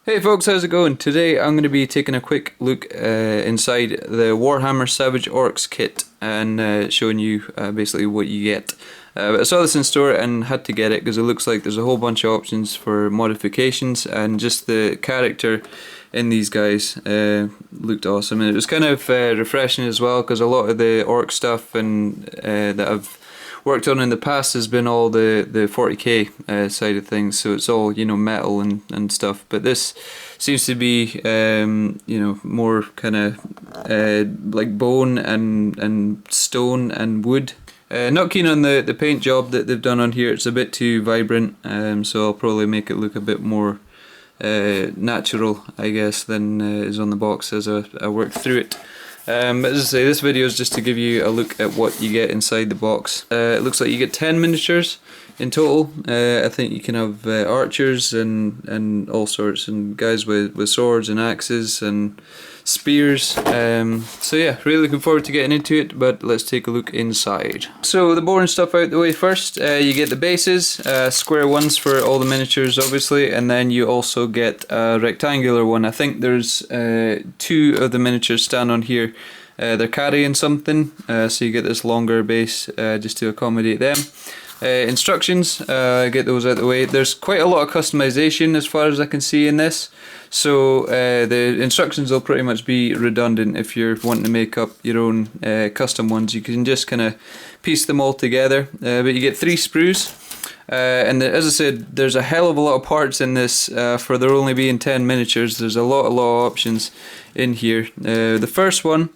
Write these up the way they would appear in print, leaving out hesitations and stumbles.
Hey folks, how's it going? Today I'm going to be taking a quick look inside the Warhammer Savage Orcs kit and showing you basically what you get. But I saw this in store and had to get it because it looks like there's a whole bunch of options for modifications, and just the character in these guys looked awesome, and it was kind of refreshing as well because a lot of the orc stuff and that I've worked on in the past has been all the 40k side of things, so it's all, you know, metal and stuff, but this seems to be you know, more kind of like bone and stone and wood. Not keen on the paint job that they've done on here. It's a bit too vibrant, so I'll probably make it look a bit more natural, I guess, than is on the box as I work through it. But as I say, this video is just to give you a look at what you get inside the box. It looks like you get 10 miniatures in total. I think you can have archers and all sorts, and guys with swords and axes and spears. So yeah, really looking forward to getting into it, but let's take a look inside. So the boring stuff out the way first. You get the bases, square ones for all the miniatures obviously, and then you also get a rectangular one. I think there's two of the miniatures stand on here. They're carrying something, so you get this longer base just to accommodate them. Instructions, get those out of the way. There's quite a lot of customization as far as I can see in this, so the instructions will pretty much be redundant if you're wanting to make up your own custom ones. You can just kind of piece them all together, but you get 3 sprues. And as I said, there's a hell of a lot of parts in this for there only being 10 miniatures. There's a lot of options in here. The first one,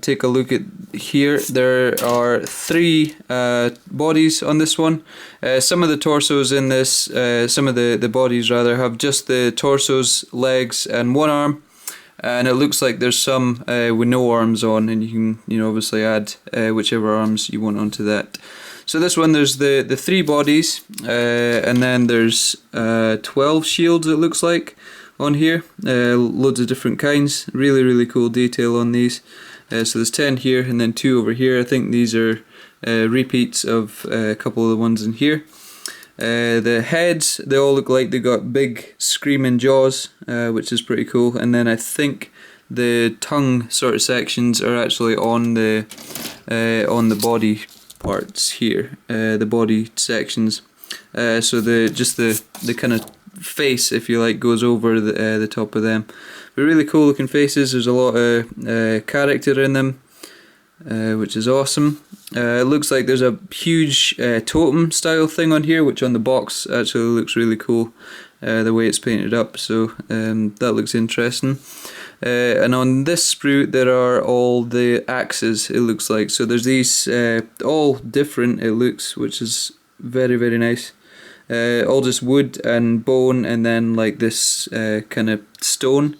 take a look at here. There are 3 bodies on this one. Some of the torsos in this, some of the bodies rather, have just the torsos, legs and one arm, and it looks like there's some with no arms on, and you can, you know, obviously add whichever arms you want onto that. So this one, there's the 3 bodies, and then there's 12 shields, it looks like, on here. Loads of different kinds. Really cool detail on these. So there's 10 here and then 2 over here. I think these are repeats of a couple of the ones in here. The heads, they all look like they got big screaming jaws, which is pretty cool. And then I think the tongue sort of sections are actually on the body parts here, the body sections. So the kind of face, if you like, goes over the top of them. But really cool looking faces. There's a lot of character in them, which is awesome. It looks like there's a huge totem style thing on here, which on the box actually looks really cool, the way it's painted up, so that looks interesting. And on this sprue there are all the axes, it looks like. So there's these all different, it looks, which is very nice. All just wood and bone, and then like this kind of stone,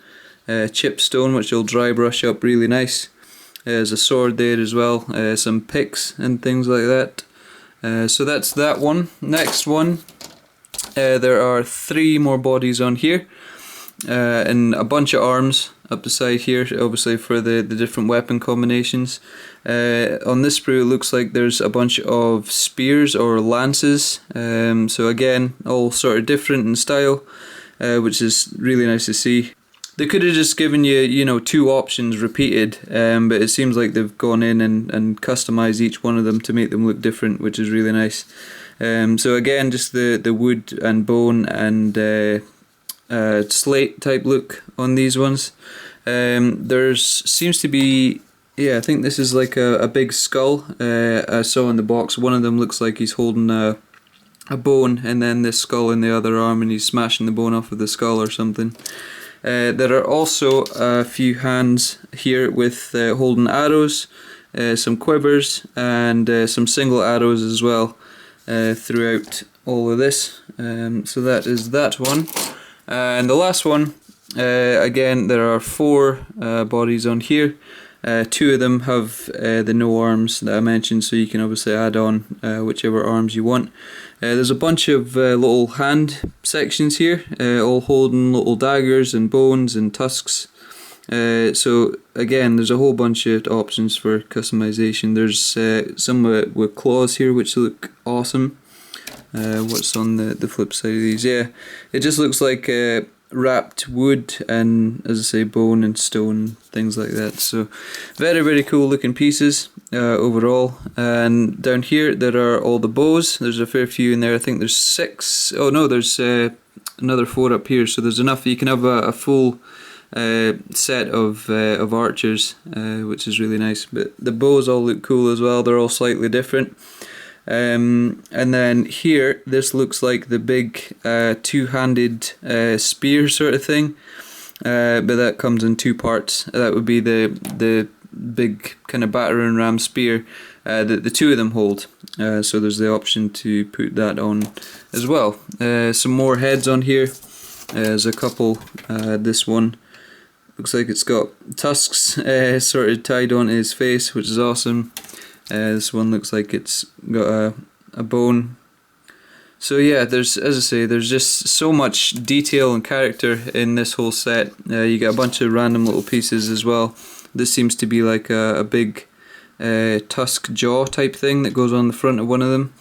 chip stone, which you'll dry brush up really nice. There's a sword there as well, some picks and things like that. So that's that one. Next one, there are 3 more bodies on here, and a bunch of arms up the side here, obviously for the different weapon combinations. On this sprue it looks like there's a bunch of spears or lances, so again all sort of different in style, which is really nice to see. They could have just given you, you know, 2 options repeated, but it seems like they've gone in and customized each one of them to make them look different, which is really nice. So again, just the wood and bone and slate type look on these ones. There's seems to be, yeah, I think this is like a big skull. I saw in the box one of them looks like he's holding a bone, and then this skull in the other arm, and he's smashing the bone off of the skull or something. There are also a few hands here with holding arrows, some quivers, and some single arrows as well throughout all of this. So that is that one. And the last one, again, there are 4 bodies on here. 2 of them have the no arms that I mentioned, so you can obviously add on whichever arms you want. There's a bunch of little hand sections here, all holding little daggers and bones and tusks. So again, there's a whole bunch of options for customization. There's some with claws here, which look awesome. What's on the flip side of these? Yeah, it just looks like wrapped wood and, as I say, bone and stone, things like that. So very, very cool looking pieces overall. And down here there are all the bows. There's a fair few in there. I think there's 6. Oh no, there's another 4 up here. So there's enough. You can have a full set of archers, which is really nice. But the bows all look cool as well. They're all slightly different. And then here, this looks like the big two-handed spear sort of thing, but that comes in 2 parts. That would be the big kind of battering ram spear that the 2 of them hold. So there's the option to put that on as well. Some more heads on here. There's a couple. This one looks like it's got tusks sort of tied onto his face, which is awesome. This one looks like it's got a bone. So yeah, there's, as I say, there's just so much detail and character in this whole set. You get a bunch of random little pieces as well. This seems to be like a big tusk jaw type thing that goes on the front of one of them.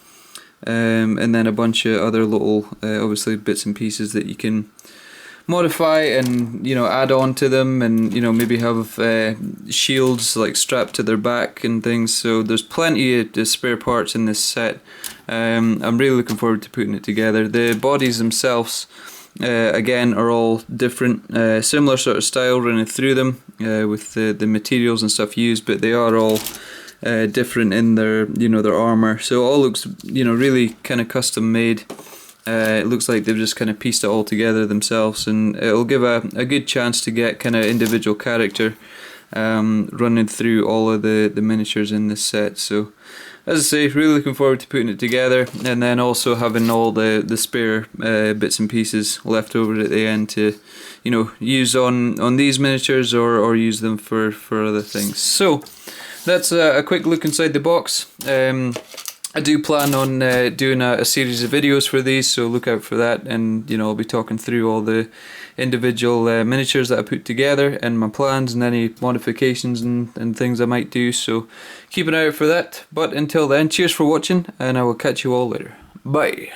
And then a bunch of other little, obviously, bits and pieces that you can modify and, you know, add on to them, and, you know, maybe have shields like strapped to their back and things. So there's plenty of spare parts in this set. I'm really looking forward to putting it together. The bodies themselves again are all different, similar sort of style running through them with the materials and stuff used, but they are all different in their, you know, their armor. So it all looks, you know, really kind of custom made. It looks like they've just kind of pieced it all together themselves, and it'll give a good chance to get kind of individual character running through all of the miniatures in this set. So, as I say, really looking forward to putting it together, and then also having all the spare bits and pieces left over at the end to, you know, use on these miniatures or use them for other things. So, that's a quick look inside the box. I do plan on doing a series of videos for these, so look out for that, and, you know, I'll be talking through all the individual miniatures that I put together and my plans and any modifications and things I might do, so keep an eye out for that. But until then, cheers for watching, and I will catch you all later. Bye!